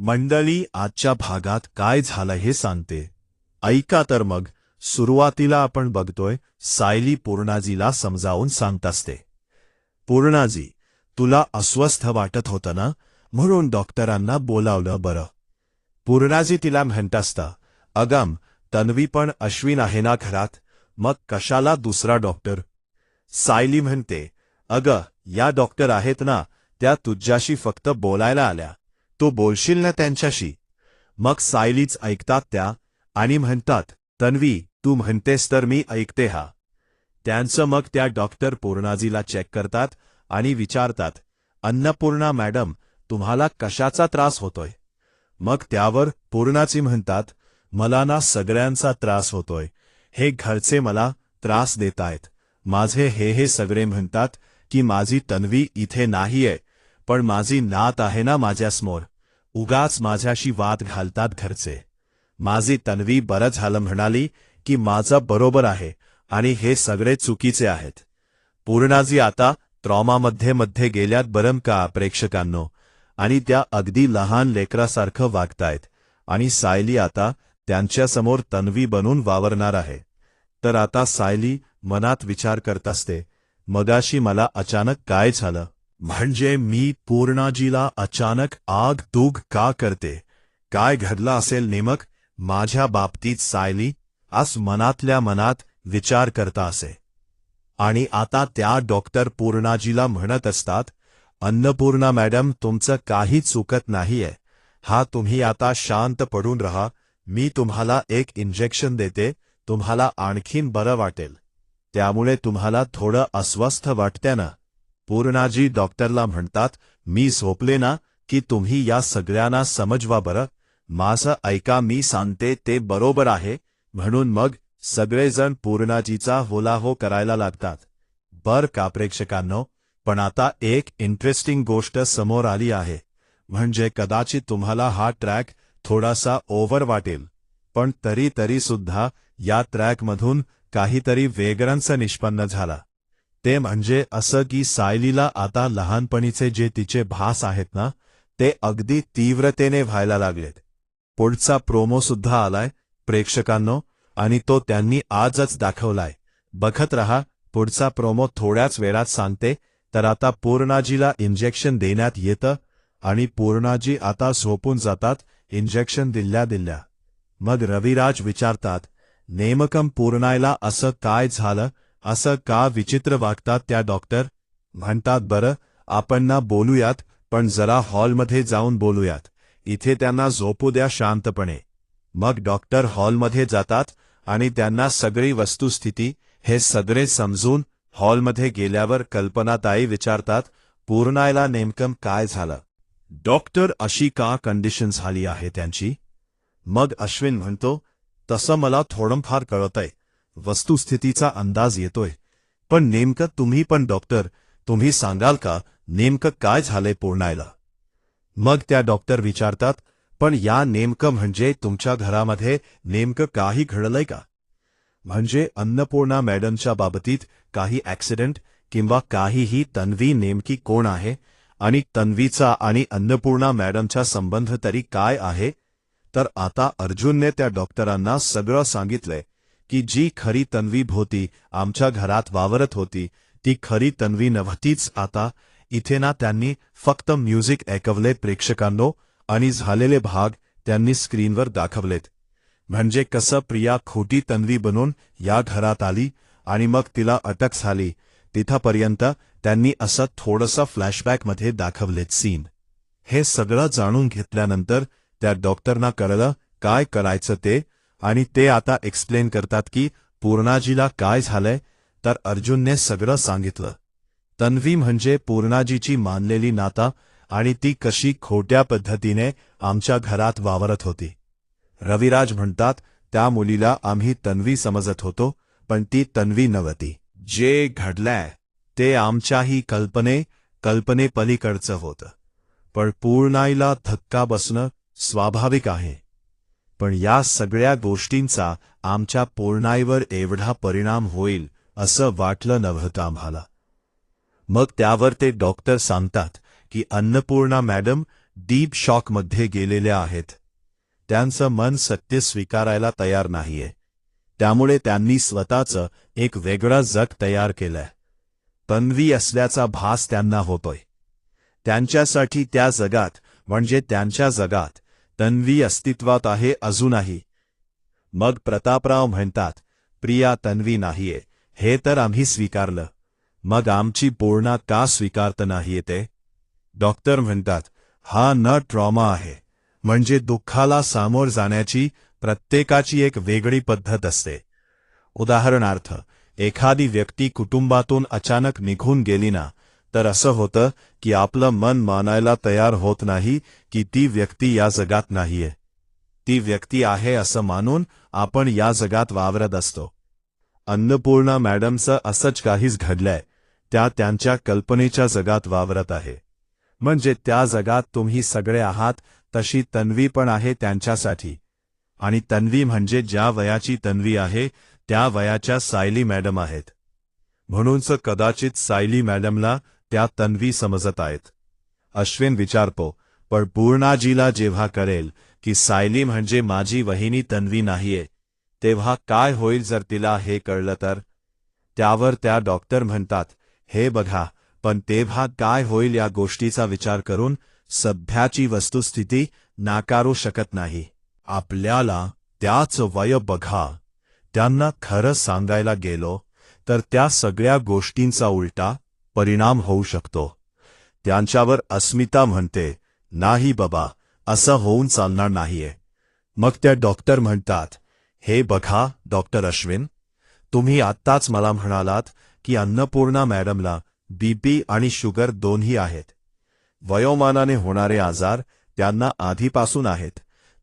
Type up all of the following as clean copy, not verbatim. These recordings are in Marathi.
मंडळी, आजच्या भागात काय झालं हे सांगते, ऐका. तर मग सुरुवातीला आपण बघतोय सायली पूर्णाजीला समजावून सांगत असते. पूर्णाजी, तुला अस्वस्थ वाटत होतं ना, म्हणून डॉक्टरांना बोलावलं बरं. पूर्णाजी तिला म्हणत असता, अगं तन्वी पण अश्विन आहे ना घरात, मग कशाला दुसरा डॉक्टर. सायली म्हणते, अगं या डॉक्टर आहेत ना, त्या तुझ्याशी फक्त बोलायला आल्या, तू बोलशील ना त्यांच्याशी. मग सायलीच ऐकतात त्या आणि म्हणतात, तन्वी तू म्हणतेस तर मी ऐकते हा. त्यांचं मग त्या डॉक्टर पूर्णाजीला चेक करतात आणि विचारतात, अन्नपूर्णा मॅडम, तुम्हाला कशाचा त्रास होतोय. मग त्यावर पूर्णाजी म्हणतात, मला ना सगळ्यांचा त्रास होतोय. हे घरचे मला त्रास देतायत. माझे हे सगळे म्हणतात की माझी तन्वी इथे नाहीये, पण माझी नात आहे ना माझ्यासमोर. उगाच माझ्याशी वाद घालतात घरचे. माझी तन्वी बरं झालं म्हणाली की माझं बरोबर आहे आणि हे सगळे चुकीचे आहेत. पूर्णाजी आता ट्रॉमामध्ये गेल्यात बरं का प्रेक्षकांनो, आणि त्या अगदी लहान लेकरासारखं वागतायत. आणि सायली आता त्यांच्यासमोर तन्वी बनून वावरणार आहे. तर आता सायली मनात विचार करत असते, मगाशी मला अचानक काय झालं, म्हणजे मी पूर्णाजीला अचानक आग दूग का करते, काय घडलं असेल नेमक माझ्या बाबतीत. सायली आज मनातल्या मनात विचार करता असे. आणि आता त्या डॉक्टर पूर्णाजीला म्हणत असतात, अन्नपूर्णा मॅडम, तुमचं काही चुकत नाहीये. हा तुम्ही आता शांत पडून राहा. मी तुम्हाला एक इंजेक्शन देते, तुम्हाला आणखीन बरं वाटेल. त्यामुळे तुम्हाला थोडं अस्वस्थ वाटते ना. पूर्णाजी डॉक्टरला म्हणतात, मी झोपले ना की तुम्ही या सगळ्यांना समजवा बरं. माझं ऐका, मी सांगते ते बरोबर आहे. म्हणून मग सगळेजण पूर्णाजीचा होलाहो करायला लागतात. बर का प्रेक्षकांनो, पण आता एक इंटरेस्टिंग गोष्ट समोर आली आहे. म्हणजे कदाचित तुम्हाला हा ट्रॅक थोडासा ओव्हर वाटेल, पण तरी सुद्धा या ट्रॅकमधून काहीतरी वेगळंच निष्पन्न झाला. ते म्हणजे असं की सायलीला आता लहानपणीचे जे तिचे भास आहेत ना, ते अगदी तीव्रतेने व्हायला लागलेत. पुढचा प्रोमो सुद्धा आलाय प्रेक्षकांनो, आणि तो त्यांनी आजच दाखवलाय. बघत रहा. पुढचा प्रोमो थोड्याच वेळात सांगते. तर आता पूर्णाजीला इंजेक्शन देण्यात येतं आणि पूर्णाजी आता झोपून जातात इंजेक्शन दिल्या. मग रविराज विचारतात, नेमकं पूर्णाईला असं काय झालं, असं का विचित्र वागतात त्या डॉक्टर. म्हणतात, बरं आपण ना बोलूयात, पण जरा हॉलमध्ये जाऊन बोलूयात. इथे त्यांना झोपू द्या शांतपणे. मग डॉक्टर हॉलमध्ये जातात आणि त्यांना सगळी वस्तुस्थिती हे सगळे समजून हॉलमध्ये गेल्यावर कल्पनाताई विचारतात, पूर्णाईला नेमकं काय झालं. डॉक्टर, अशी का कंडिशन झाली आहे त्यांची. मग अश्विन म्हणतो, तसं मला थोडंफार कळतंय, वस्तुस्थितीचा अंदाज येतोय, पण नेमकं तुम्ही पण डॉक्टर, तुम्ही सांगाल का नेमकं काय झालंय पूर्णाईला. मग त्या डॉक्टर विचारतात, पण या नेमकं म्हणजे तुमच्या घरामध्ये नेमकं काही घडलंय का. म्हणजे अन्नपूर्णा मॅडमच्या बाबतीत काही ॲक्सिडेंट किंवा काहीही. तन्वी नेमकी कोण आहे आणि तन्वीचा आणि अन्नपूर्णा मॅडमचा संबंध तरी काय आहे. तर आता अर्जुनने त्या डॉक्टरांना सगळं सांगितलंय की जी खरी तन्वी भोवती आमच्या घरात वावरत होती ती खरी तन्वी नव्हतीच. आता इथे ना त्यांनी फक्त म्युझिक ऐकवले प्रेक्षकांनो, आणि झालेले भाग त्यांनी स्क्रीनवर दाखवलेत. म्हणजे कसं प्रिया खोटी तन्वी बनून या घरात आली आणि मग तिला अटक झाली, तिथपर्यंत त्यांनी असं थोडंसं फ्लॅशबॅकमध्ये दाखवलेत सीन. हे सगळं जाणून घेतल्यानंतर त्या डॉक्टरना कळलं काय करायचं ते, आणि ते आता एक्सप्लेन करतात की पूर्णाजीला काय झालंय. तर अर्जुनने सगळं सांगितलं. तन्वी म्हणजे पूर्णाजीची मानलेली नाता, आणि ती कशी खोट्या पद्धतीने आमच्या घरात वावरत होती. रविराज म्हणतात, त्या मुलीला आम्ही तन्वी समजत होतो, पण ती तन्वी नव्हती. जे घडलंय ते आमच्याही कल्पनेपलीकडचं होतं. पण पूर्णाईला धक्का बसणं स्वाभाविक आहे, पण या सगळ्या गोष्टींचा आमच्या पूर्णाईवर एवढा परिणाम होईल असं वाटलं नव्हतं आम्हाला. मग त्यावर ते डॉक्टर सांगतात की अन्नपूर्णा मॅडम, डीप शॉकमध्ये गेलेल्या आहेत. त्यांचं मन सत्य स्वीकारायला तयार नाहीये. त्यामुळे त्यांनी स्वतःचं एक वेगळं जग तयार केलंय. तन्वी असल्याचा भास त्यांना होतोय. त्यांच्यासाठी त्या जगात, म्हणजे त्यांच्या जगात, तन्वी अस्तित्वात आहे अजूनही. मग प्रतापराव म्हणतात, प्रिया तन्वी नाहीये हे तर आम्ही स्वीकारलं. मग आमची पूर्णा का स्वीकारत नाहीये ते? डॉक्टर म्हणतात, हा न ट्रॉमा आहे. म्हणजे दुःखाला सामोर जाण्याची प्रत्येकाची एक वेगळी पद्धत असते. उदाहरणार्थ, एखादी व्यक्ती कुटुंबातून अचानक निघून गेली ना, तर असं होतं की आपलं मन मानायला तयार होत नाही की ती व्यक्ती या जगात नाहीये. ती व्यक्ती आहे असं मानून आपण या जगात वावरत असतो. अन्नपूर्णा मॅडमचं असंच काहीच घडलंय. त्या त्यांच्या कल्पनेच्या जगात वावरत आहे. म्हणजे त्या जगात तुम्ही सगळे आहात, तशी तन्वी पण आहे त्यांच्यासाठी. आणि तन्वी म्हणजे ज्या वयाची तन्वी आहे त्या वयाच्या सायली मॅडम आहेत. म्हणूनच कदाचित सायली मॅडमला त्या तन्वी समजत आहेत. अश्विन विचारतो, पण पूर्णाजीला जेव्हा कळेल की सायली म्हणजे माझी वहिनी तन्वी नाहीये, तेव्हा काय होईल जर तिला हे कळलं तर? त्यावर त्या डॉक्टर म्हणतात, हे बघा, पण तेव्हा काय होईल या गोष्टीचा विचार करून सध्याची वस्तुस्थिती नाकारू शकत नाही. आपल्याला त्याच वय बघा. त्यांना खरं सांगायला गेलो तर त्या सगळ्या गोष्टींचा उलटा परिणाम होऊ शकतो. त्यांच्यावर अस्मिता म्हणते, नाही बाबा, असं होऊन चालणार नाहीये. मग त्या डॉक्टर म्हणतात, हे बघा डॉक्टर अश्विन, तुम्ही आत्ताच मला म्हणालात की अन्नपूर्णा मॅडमला बीपी आणि शुगर दोन्ही आहेत. वयोमानाने होणारे आजार त्यांना आधीपासून आहेत.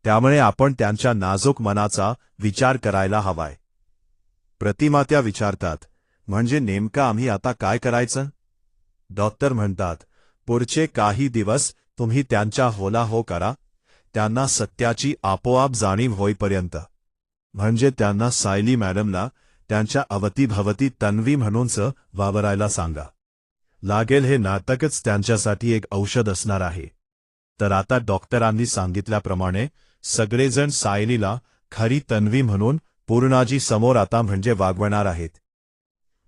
त्यामुळे आपण त्यांच्या नाजूक मनाचा विचार करायला हवाय. प्रतिमा त्या विचारतात, म्हणजे नेमकं आम्ही आता काय करायचं? डॉक्टर म्हणतात, पुढचे काही दिवस तुम्ही त्यांच्या होला हो करा. त्यांना सत्याची आपोआप जाणीव होईपर्यंत. म्हणजे त्यांना सायली मॅडमला त्यांच्या अवतीभवती तन्वी म्हणूनच वावरायला सांगा. लागेल हे नाटकच त्यांच्यासाठी एक औषध असणार आहे. तर आता डॉक्टरांनी सांगितल्याप्रमाणे सगळेजण सायलीला खरी तन्वी म्हणून पूर्णाजी समोर आता म्हणजे वागवणार आहेत.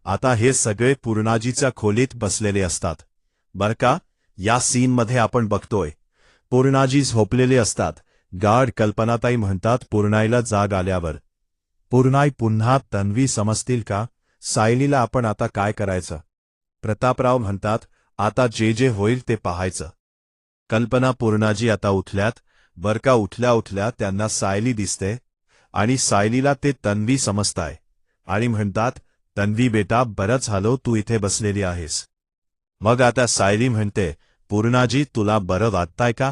आता हे सगळे पूर्णाजीच्या खोलीत बसलेले असतात. बर का, या सीनमध्ये आपण बघतोय पूर्णाजी झोपलेले असतात. गाढ कल्पनाताई म्हणतात पूर्णाईला जाग आल्यावर, पूर्णाई पुन्हा तन्वी समजतील का? सायलीला आपण आता काय करायचं? प्रतापराव म्हणतात, आता जे जे होईल ते पाहायचं. कल्पना पूर्णाजी आता उठल्यात. बर का, उठल्या उठल्या त्यांना सायली दिसते आणि सायलीला ते तन्वी समजताय आणि म्हणतात, तन्वी बेटा, बरंच झालं तू इथे बसलेली आहेस. मग आता सायली म्हणते, पूर्णाजी तुला बरं वाटताय का?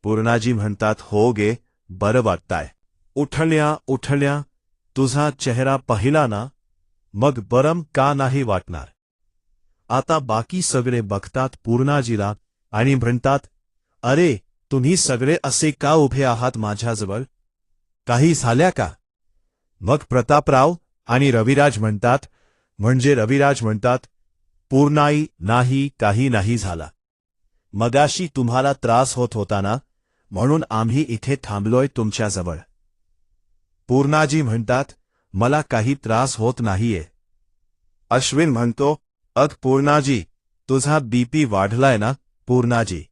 पूर्णाजी म्हणतात, हो गे, बरं वाटताय. उठल्या उठल्या तुझा चेहरा पाहिला ना, मग बरं का नाही वाटणार? आता बाकी सगळे बघतात पूर्णाजीला आणि म्हणतात, अरे तुम्ही सगळे असे का उभे आहात माझ्याजवळ? काही झाल्या का? मग प्रतापराव आणि रविराज म्हणतात, म्हणजे रविराज म्हणतात, पूर्णाई, नाही, काही नाही झाला. मगाशी तुम्हाला त्रास होत होता ना, म्हणून आम्ही इथे थांबलोय तुमच्याजवळ. पूर्णाजी म्हणतात, मला काही त्रास होत नाहीये. अश्विन म्हणतो, पूर्णाजी, तुझा बीपी वाढलाय ना? पूर्णाजी